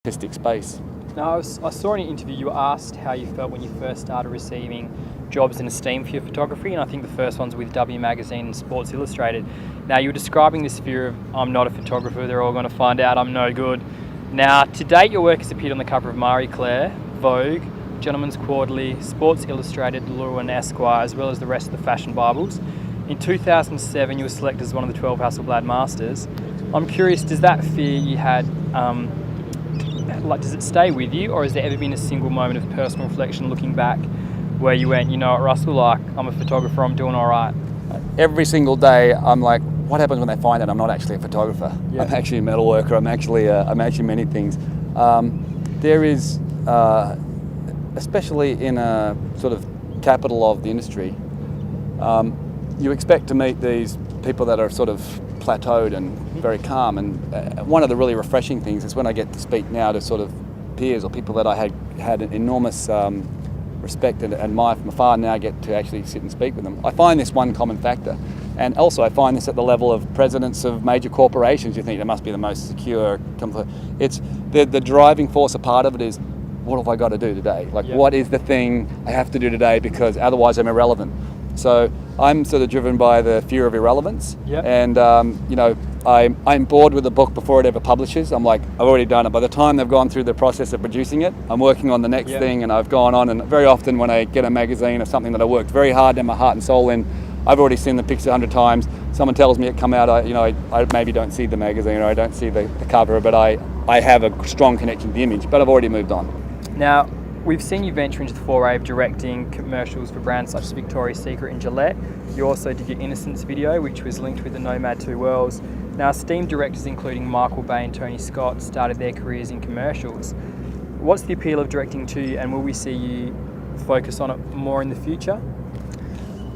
artistic space. Now, I saw in an interview you were asked how you felt when you first started receiving jobs and esteem for your photography, and I think the first ones with W Magazine and Sports Illustrated. Now, you were describing this fear of, I'm not a photographer, they're all going to find out I'm no good. Now, to date, your work has appeared on the cover of Marie Claire, Vogue, Gentleman's Quarterly, Sports Illustrated, Lure and Esquire, as well as the rest of the fashion Bibles. In 2007, you were selected as one of the 12 Hasselblad Masters. I'm curious, does that fear you had, does it stay with you, or has there ever been a single moment of personal reflection looking back where you went, you know what, Russell, like, I'm a photographer, I'm doing all right? Every single day, I'm like, what happens when they find out I'm not actually a photographer? Yeah. I'm actually a metal worker. I'm actually many things. There is, especially in a sort of capital of the industry, you expect to meet these people that are sort of plateaued and very calm. And one of the really refreshing things is when I get to speak now to sort of peers or people that I had an enormous respect and admire from afar, now I get to actually sit and speak with them. I find this one common factor. And also I find this at the level of presidents of major corporations. You think they must be the most secure. It's the driving force, a part of it is, what have I got to do today? Like, what is the thing I have to do today, because otherwise I'm irrelevant. So I'm sort of driven by the fear of irrelevance. And I'm bored with the book before it ever publishes. I'm like, I've already done it. By the time they've gone through the process of producing it, I'm working on the next thing, and I've gone on. And very often when I get a magazine or something that I worked very hard and my heart and soul in, I've already seen the picture 100 times. Someone tells me it come out, I maybe don't see the magazine or I don't see the cover, but I have a strong connection to the image, but I've already moved on. Now, we've seen you venture into the foray of directing commercials for brands such as Victoria's Secret and Gillette. You also did your Innocence video, which was linked with the Nomad Two Worlds. Now, esteemed directors including Michael Bay and Tony Scott started their careers in commercials. What's the appeal of directing to you, and will we see you focus on it more in the future?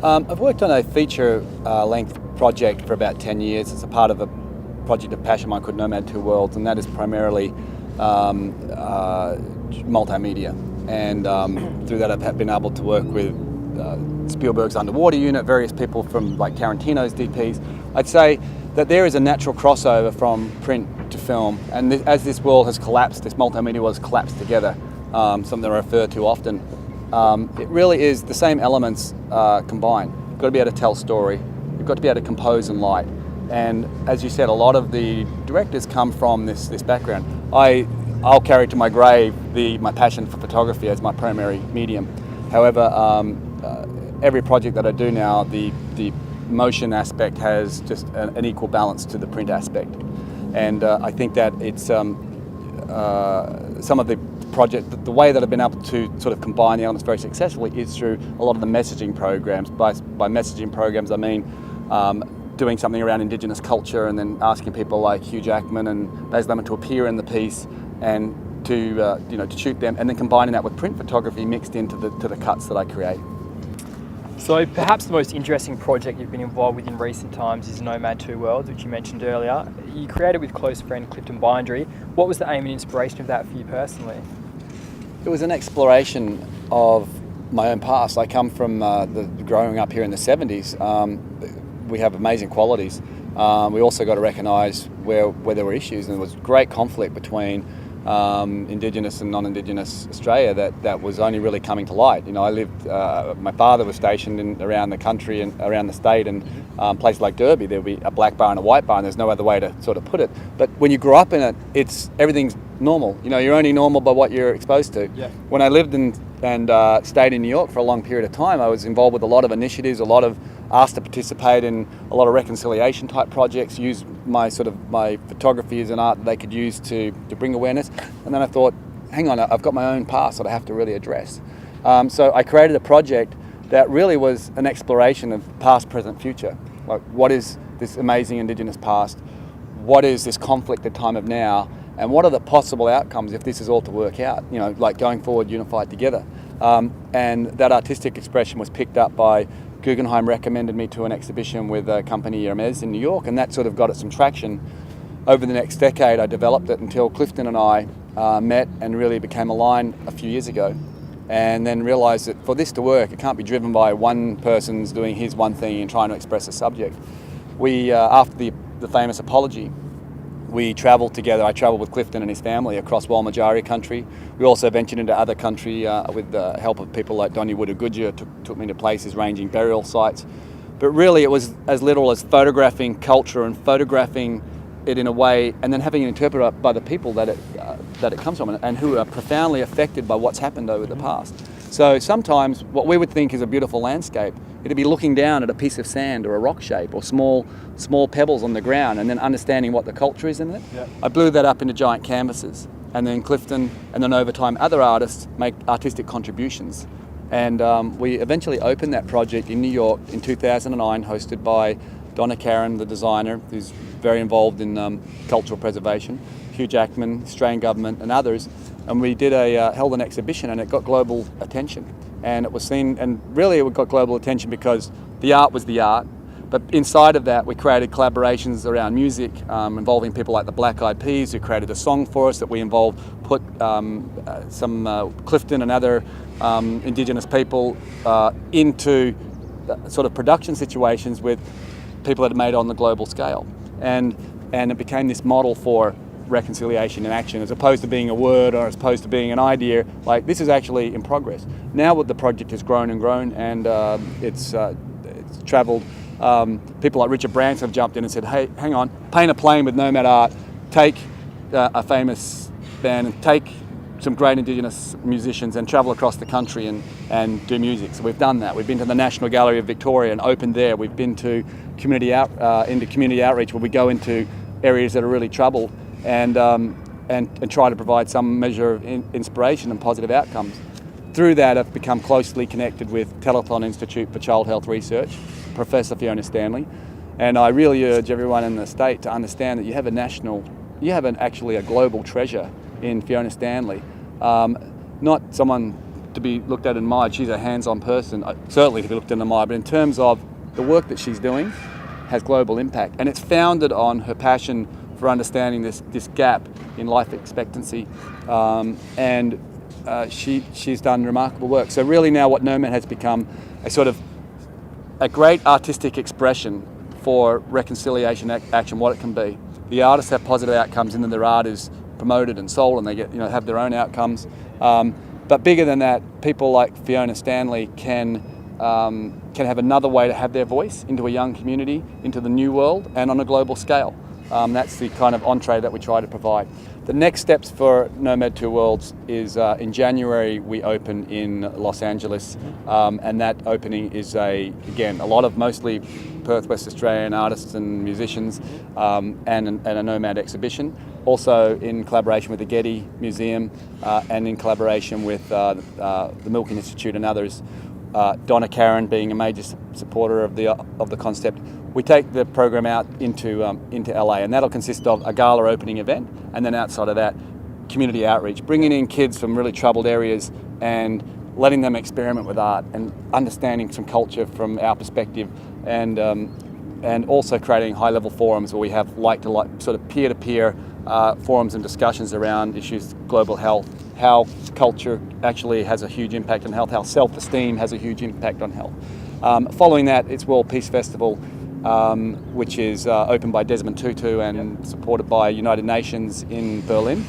I've worked on a feature-length project for about 10 years. It's a part of a project of passion of mine called Nomad Two Worlds, and that is primarily multimedia. And through that I've been able to work with Spielberg's Underwater Unit, various people from like Tarantino's DPs. I'd say that there is a natural crossover from print to film, and as this world has collapsed, this multimedia world has collapsed together, something I refer to often. It really is the same elements combined. You've got to be able to tell story, you've got to be able to compose and light. And as you said, a lot of the directors come from this background. I'll carry to my grave my passion for photography as my primary medium. However, every project that I do now, the motion aspect has just an equal balance to the print aspect. And I think that it's some of the project, the way that I've been able to sort of combine the elements very successfully is through a lot of the messaging programs. By messaging programs, I mean doing something around Indigenous culture and then asking people like Hugh Jackman and Baz Luhrmann to appear in the piece and to shoot them, and then combining that with print photography mixed into the cuts that I create. So perhaps the most interesting project you've been involved with in recent times is Nomad Two Worlds, which you mentioned earlier. You created with close friend Clifton Bindry. What was the aim and inspiration of that for you personally? It was an exploration of my own past. I come from growing up here in the 70s. We have amazing qualities. We also got to recognise where there were issues, and there was great conflict between Indigenous and non-Indigenous Australia that was only really coming to light. I lived, my father was stationed around the country and around the state, and places like Derby, there would be a black bar and a white bar, and there's no other way to sort of put it. But when you grow up in it, everything's normal. You're only normal by what you're exposed to. Yeah. When I lived and stayed in New York for a long period of time, I was involved with a lot of initiatives, asked to participate in a lot of reconciliation type projects, use my photography as an art that they could use to bring awareness. And then I thought, hang on, I've got my own past that I have to really address. So I created a project that really was an exploration of past, present, future. Like, what is this amazing Indigenous past? What is this conflict at time of now? And what are the possible outcomes if this is all to work out? Like going forward, unified together. And that artistic expression was picked up by Guggenheim, recommended me to an exhibition with a company, Hermes, in New York, and that sort of got it some traction. Over the next decade, I developed it until Clifton and I met and really became aligned a few years ago, and then realised that for this to work, it can't be driven by one person's doing his one thing and trying to express a subject. We, after the famous apology, we travelled together. I travelled with Clifton and his family across Walmajari country. We also ventured into other country with the help of people like Donny Woodagudja, took me to places ranging burial sites. But really it was as little as photographing culture and photographing it in a way, and then having it interpreted by the people that it comes from, and who are profoundly affected by what's happened over the past. So sometimes what we would think is a beautiful landscape, it'd be looking down at a piece of sand or a rock shape or small pebbles on the ground, and then understanding what the culture is in it. Yep. I blew that up into giant canvases, and then Clifton, and then over time other artists make artistic contributions. And we eventually opened that project in New York in 2009, hosted by Donna Karen, the designer, who's very involved in cultural preservation, Hugh Jackman, Australian government and others. And we did held an exhibition, and it got global attention. And it was seen, and really it got global attention because the art was the art. But inside of that, we created collaborations around music, involving people like the Black Eyed Peas, who created a song for us that we put some Clifton and other Indigenous people into sort of production situations with people that had made it on the global scale. And it became this model for reconciliation in action, as opposed to being a word or as opposed to being an idea. Like, this is actually in progress. Now what the project has grown and grown, and it's travelled. People like Richard Branson have jumped in and said, hey, hang on, paint a plane with Nomad art, take a famous band and take some great Indigenous musicians and travel across the country and do music. So we've done that. We've been to the National Gallery of Victoria and opened there. We've been to community outreach, where we go into areas that are really troubled and try to provide some measure of inspiration and positive outcomes. Through that, I've become closely connected with Telethon Institute for Child Health Research, Professor Fiona Stanley, and I really urge everyone in the state to understand that you have actually a global treasure in Fiona Stanley. Not someone to be looked at and admired. She's a hands-on person, certainly to be looked at and admired, but in terms of the work that she's doing has global impact, and it's founded on her passion for understanding this gap in life expectancy, and she's done remarkable work. So really now what Nomad has become a great artistic expression for reconciliation action, what it can be. The artists have positive outcomes, and then their art is promoted and sold, and they get have their own outcomes. But bigger than that, people like Fiona Stanley can have another way to have their voice into a young community, into the new world, and on a global scale. That's the kind of entree that we try to provide. The next steps for Nomad Two Worlds is in January we open in Los Angeles, and that opening is again a lot of mostly Perth, West Australian artists and musicians, and a Nomad exhibition. Also in collaboration with the Getty Museum and in collaboration with the Milken Institute and others. Donna Karen being a major supporter of the concept. We take the program out into LA, and that'll consist of a gala opening event, and then outside of that, community outreach, bringing in kids from really troubled areas and letting them experiment with art and understanding some culture from our perspective, and also creating high-level forums where we have like-to-like, sort of peer-to-peer forums and discussions around issues, global health, how culture actually has a huge impact on health, how self-esteem has a huge impact on health. Following that, it's World Peace Festival, which is opened by Desmond Tutu and supported by United Nations in Berlin.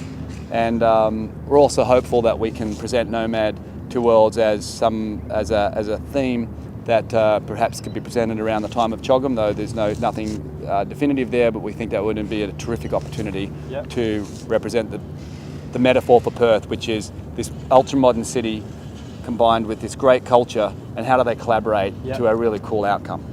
And we're also hopeful that we can present Nomad Two Worlds as a theme that perhaps could be presented around the time of Chogam, though there's nothing definitive there, but we think that would be a terrific opportunity to represent the metaphor for Perth, which is this ultra-modern city combined with this great culture, and how do they collaborate to a really cool outcome.